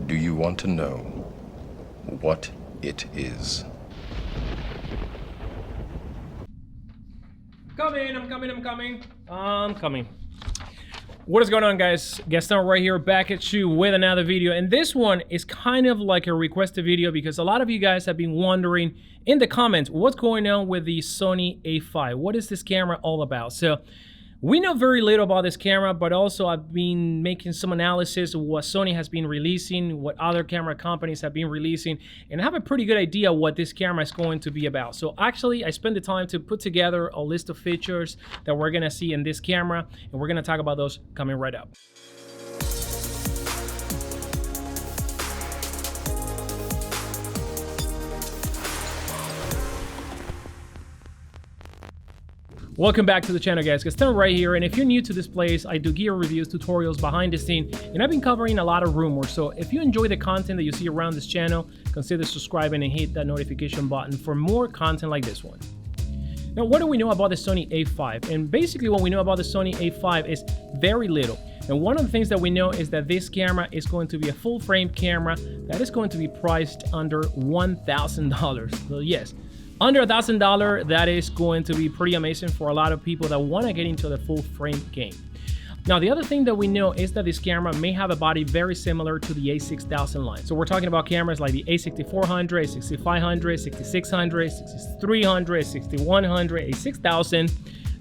Do you want to know what it is? I'm coming. What is going on, guys? Gaston right here, back at you with another video. And this one is kind of like a requested video because a lot of you guys have been wondering in the comments what's going on with the Sony A5. What is this camera all about? So we know very little about this camera, but also I've been making some analysis of what Sony has been releasing, what other camera companies have been releasing, and I have a pretty good idea what this camera is going to be about. So actually, I spent the time to put together a list of features that we're gonna see in this camera, and we're gonna talk about those coming right up. Welcome back to the channel, guys. Gaston right here, and if you're new to this place, I do gear reviews, tutorials, behind the scene, and I've been covering a lot of rumors. So if you enjoy the content that you see around this channel, consider subscribing and hit that notification button for more content like this one. Now, what do we know about the Sony A5? And basically what we know about the Sony A5 is very little. And one of the things that we know is that this camera is going to be a full frame camera that is going to be priced under $1,000. So yes, under $1,000, that is going to be pretty amazing for a lot of people that want to get into the full frame game. Now, the other thing that we know is that this camera may have a body very similar to the A6000 line. So we're talking about cameras like the A6400, A6500, A6600, A6300, A6100, A6000.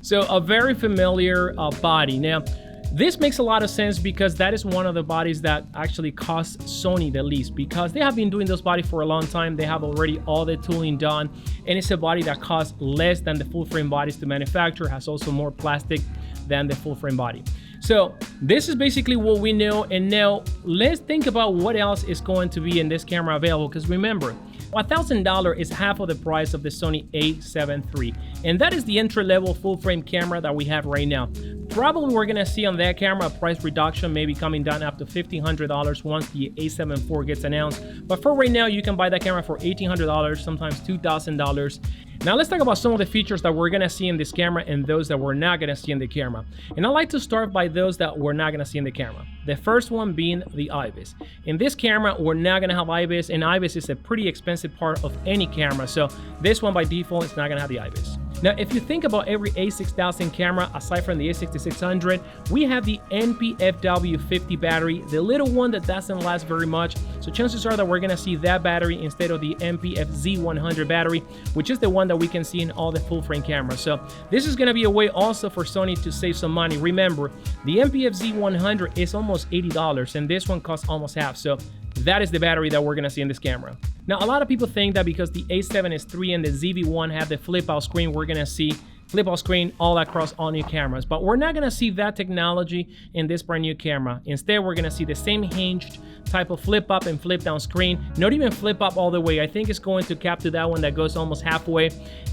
So a very familiar body. Now, this makes a lot of sense because that is one of the bodies that actually costs Sony the least, because they have been doing those bodies for a long time. They have already all the tooling done, and it's a body that costs less than the full frame bodies to manufacture, has also more plastic than the full frame body. So this is basically what we know, and now let's think about what else is going to be in this camera available, because remember, $1,000 is half of the price of the Sony A7 III, and that is the entry-level full-frame camera that we have right now. Probably we're gonna see on that camera a price reduction, maybe coming down up to $1,500 once the A7 IV gets announced. But for right now, you can buy that camera for $1,800, sometimes $2,000. Now let's talk about some of the features that we're gonna see in this camera and those that we're not gonna see in the camera. And I like to start by those that we're not gonna see in the camera. The first one being the IBIS. In this camera, we're not gonna have IBIS, and IBIS is a pretty expensive part of any camera. So this one by default is not gonna have the IBIS. Now, if you think about every A6000 camera, aside from the A6600, we have the NP-FW50 battery, the little one that doesn't last very much. So chances are that we're gonna see that battery instead of the NP-FZ100 battery, which is the one that we can see in all the full frame cameras. So this is gonna be a way also for Sony to save some money. Remember, the NP-FZ100 is almost $80, and this one costs almost half. So that is the battery that we're gonna see in this camera. Now, a lot of people think that because the A7 is 3 and the ZV-1 have the flip-out screen, we're gonna see flip-out screen all across all new cameras. But we're not gonna see that technology in this brand new camera. Instead, we're gonna see the same hinged type of flip-up and flip-down screen. Not even flip-up all the way. I think it's going to cap to that one that goes almost halfway.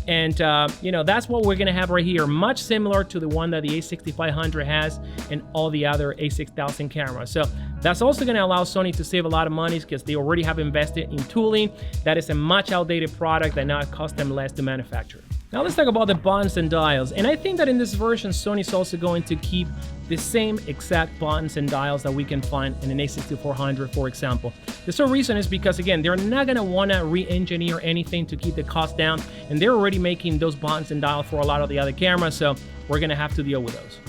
And, you know, that's what we're gonna have right here. Much similar to the one that the A6500 has and all the other A6000 cameras. So that's also gonna allow Sony to save a lot of money because they already have invested in tooling. That is a much outdated product that now it costs them less to manufacture. Now let's talk about the buttons and dials. And I think that in this version, Sony's also going to keep the same exact buttons and dials that we can find in an A6400, for example. The sole reason is because, again, they're not gonna wanna re-engineer anything to keep the cost down, and they're already making those buttons and dials for a lot of the other cameras, so we're gonna have to deal with those.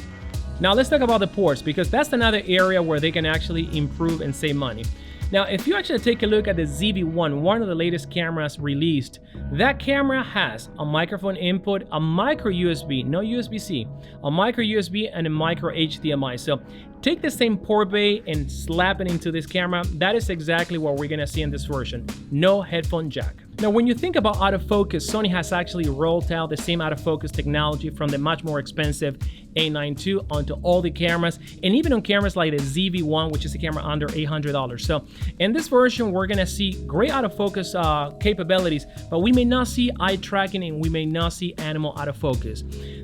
Now let's talk about the ports, because that's another area where they can actually improve and save money. Now, if you actually take a look at the ZV-1, one of the latest cameras released, that camera has a microphone input, a micro USB, no USB-C, a micro USB and a micro HDMI. So take the same port bay and slap it into this camera. That is exactly what we're gonna see in this version. No headphone jack. Now, when you think about autofocus, Sony has actually rolled out the same autofocus technology from the much more expensive A9 II onto all the cameras, and even on cameras like the ZV-1, which is a camera under $800. So in this version, we're gonna see great autofocus capabilities, but we may not see eye tracking and we may not see animal autofocus.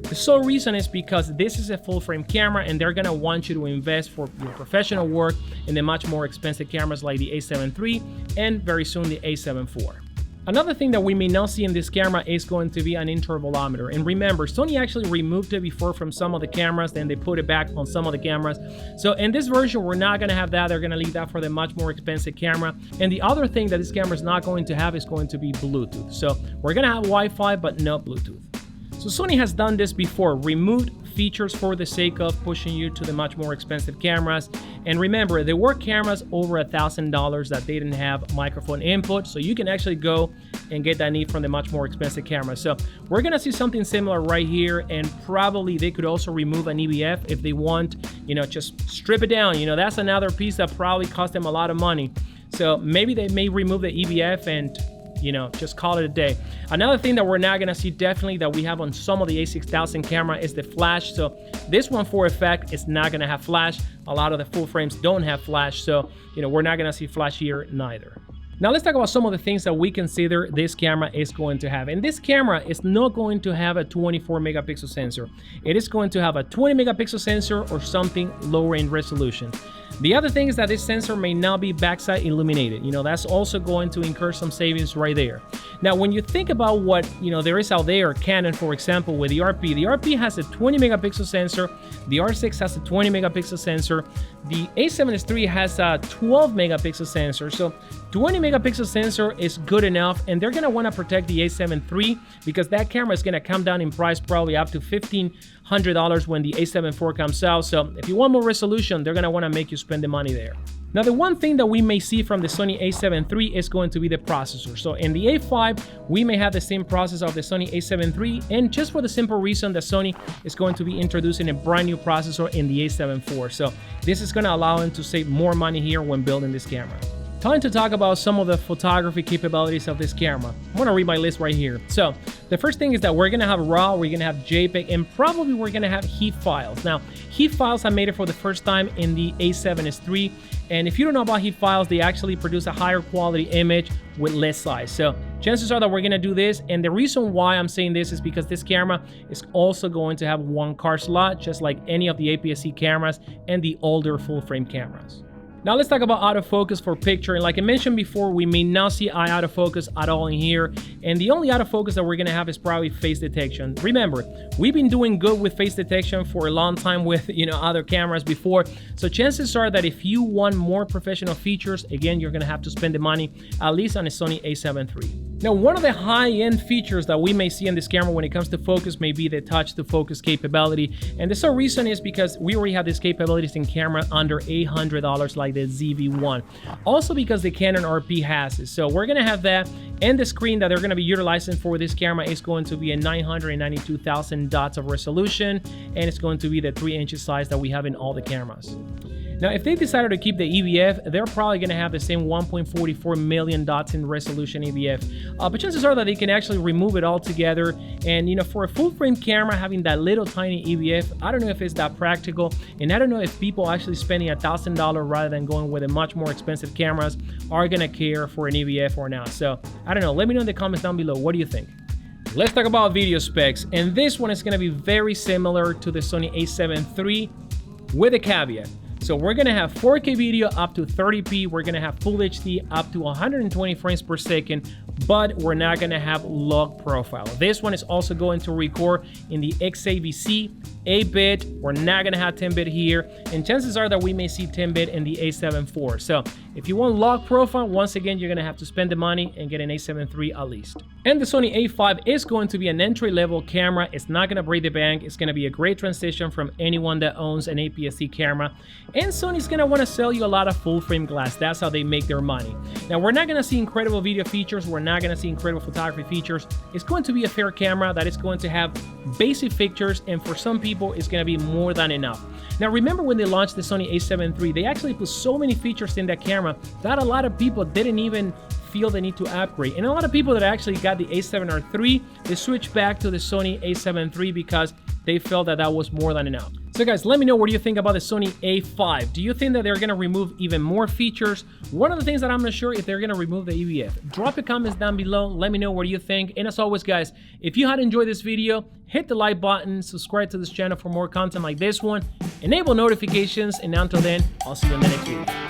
The sole reason is because this is a full frame camera, and they're gonna want you to invest for your professional work in the much more expensive cameras like the A7 III and very soon the A7 IV. Another thing that we may now see in this camera is going to be an intervalometer. And remember, Sony actually removed it before from some of the cameras, then they put it back on some of the cameras. So in this version, we're not going to have that. They're going to leave that for the much more expensive camera. And the other thing that this camera is not going to have is going to be Bluetooth. So we're going to have Wi-Fi, but no Bluetooth. So Sony has done this before, removed features for the sake of pushing you to the much more expensive cameras. And remember, there were cameras over $1,000 that they didn't have microphone input, so you can actually go and get that need from the much more expensive camera. So we're gonna see something similar right here, and probably they could also remove an EVF if they want, you know, just strip it down. You know, that's another piece that probably cost them a lot of money. So maybe they may remove the EVF and, you know, just call it a day. Another thing that we're not gonna see definitely that we have on some of the A6000 camera is the flash. So this one for a fact is not gonna have flash. A lot of the full frames don't have flash, so you know, we're not gonna see flash here neither. Now let's talk about some of the things that we consider this camera is going to have. And this camera is not going to have a 24 megapixel sensor. It is going to have a 20 megapixel sensor or something lower in resolution. The other thing is that this sensor may not be backside illuminated. You know, that's also going to incur some savings right there. Now, when you think about what, you know, there is out there, Canon, for example, with the RP has a 20 megapixel sensor, the R6 has a 20 megapixel sensor, the A7S III has a 12 megapixel sensor. So 20 megapixel sensor is good enough, and they're gonna wanna protect the A7 III because that camera is gonna come down in price probably up to $1,500 when the A7 IV comes out. So if you want more resolution, they're gonna wanna make you spend the money there. Now, the one thing that we may see from the Sony A7 III is going to be the processor. So in the A5, we may have the same processor of the Sony A7 III, and just for the simple reason that Sony is going to be introducing a brand new processor in the A7 IV. So this is gonna allow them to save more money here when building this camera. Time to talk about some of the photography capabilities of this camera. I'm gonna read my list right here. So the first thing is that we're gonna have RAW, we're gonna have JPEG, and probably we're gonna have HEIF files. Now, HEIF files I made it for the first time in the A7S III, and if you don't know about HEIF files, they actually produce a higher quality image with less size. So chances are that we're gonna do this, and the reason why I'm saying this is because this camera is also going to have one card slot, just like any of the APS-C cameras and the older full frame cameras. Now let's talk about autofocus for picture. And like I mentioned before, we may not see eye autofocus at all in here. And the only autofocus that we're gonna have is probably face detection. Remember, we've been doing good with face detection for a long time with, you know, other cameras before. So chances are that if you want more professional features, again, you're gonna have to spend the money, at least on a Sony A7 III. Now, one of the high-end features that we may see in this camera when it comes to focus may be the touch to focus capability. And the sole reason is because we already have these capabilities in camera under $800 like the ZV-1. Also because the Canon RP has it. So we're gonna have that, and the screen that they're gonna be utilizing for this camera is going to be a 992,000 dots of resolution, and it's going to be the 3-inch size that we have in all the cameras. Now, if they decided to keep the EVF, they're probably going to have the same 1.44 million dots in resolution EVF. But chances are that they can actually remove it altogether. And, you know, for a full frame camera, having that little tiny EVF, I don't know if it's that practical. And I don't know if people actually spending $1,000 rather than going with the much more expensive cameras are going to care for an EVF or not. So, I don't know. Let me know in the comments down below. What do you think? Let's talk about video specs. And this one is going to be very similar to the Sony A7 III with a caveat. So we're gonna have 4K video up to 30p, we're gonna have Full HD up to 120 frames per second, but we're not gonna have log profile. This one is also going to record in the XAVC 8-bit. We're not gonna have 10-bit here, and chances are that we may see 10-bit in the A7 IV. So if you want log profile, once again, you're gonna have to spend the money and get an A7 III at least. And the Sony A5 is going to be an entry-level camera. It's not gonna break the bank. It's gonna be a great transition from anyone that owns an APS-C camera. And Sony's gonna wanna sell you a lot of full-frame glass. That's how they make their money. Now, we're not gonna see incredible video features. We're not gonna see incredible photography features. It's going to be a fair camera that is going to have basic features, and for some people, it's gonna be more than enough. Now, remember when they launched the Sony A7 III, they actually put so many features in that camera that a lot of people didn't even feel the need to upgrade. And a lot of people that actually got the A7R III, they switched back to the Sony A7 III because they felt that that was more than enough. So guys, let me know what do you think about the Sony A5. Do you think that they're gonna remove even more features? One of the things that I'm not sure if they're gonna remove the EVF. Drop your comments down below. Let me know what do you think. And as always, guys, if you had enjoyed this video, hit the like button, subscribe to this channel for more content like this one, enable notifications, and until then, I'll see you in the next video.